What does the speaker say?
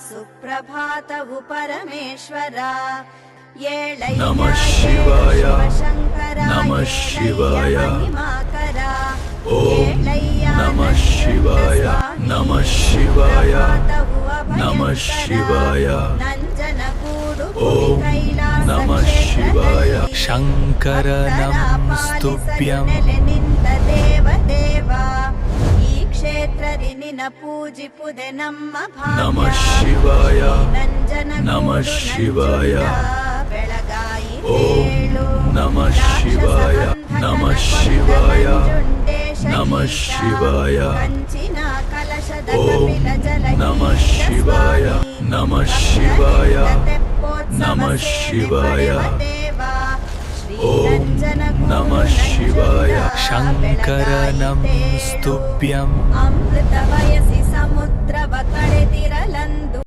ಸುಪ್ರಭಾತವು ಪರಮೇಶ್ವರ ನಮಃ ಶಿವಾಯ ನಮಃ ಶಿವಾಯ ಓಂ ನಮಃ ಶಿವಾಯ ನಮಃ ಶಿವಾಯ ನಮಃ ಶಿವಾಯ ಓಂ ನಮಃ ಶಿವಾಯ ಶಂಕರ ನಮಸ್ತುಭ್ಯಂ ದೇವದೇವ ಈ ಕ್ಷೇತ್ರದಿ ನಿನ ಪೂಜಿಪುದೆ ನಮ್ಮ ನಮಃ ಶಿವಾಯ ನಂಜನ ನಮಃ ಶಿವಾಯ ಬೆಳಗಾಯಿ ಓಂ ನಮಃ ಶಿವಾಯ ನಮಃ ಶಿವಾಯ ನಮಃ ಶಿವಾಯ ಕಂಚಿನ ಕಲಶದ ಓಂ ಕಪಿಲ ಜಲ ನಮಃ ಶಿವಾಯ ನಮಃ ಶಿವಾಯ ನಮಃ ಶಿವಾಯ ಓಂ ನಮಃ ಶಿವಾಯ ಶಂಕರ ನಮಸ್ತುಭ್ಯಂ ಅಮೃತ ವಯಸಿ ಸಮುದ್ರವ ಕಳೆದಿರಲಂದ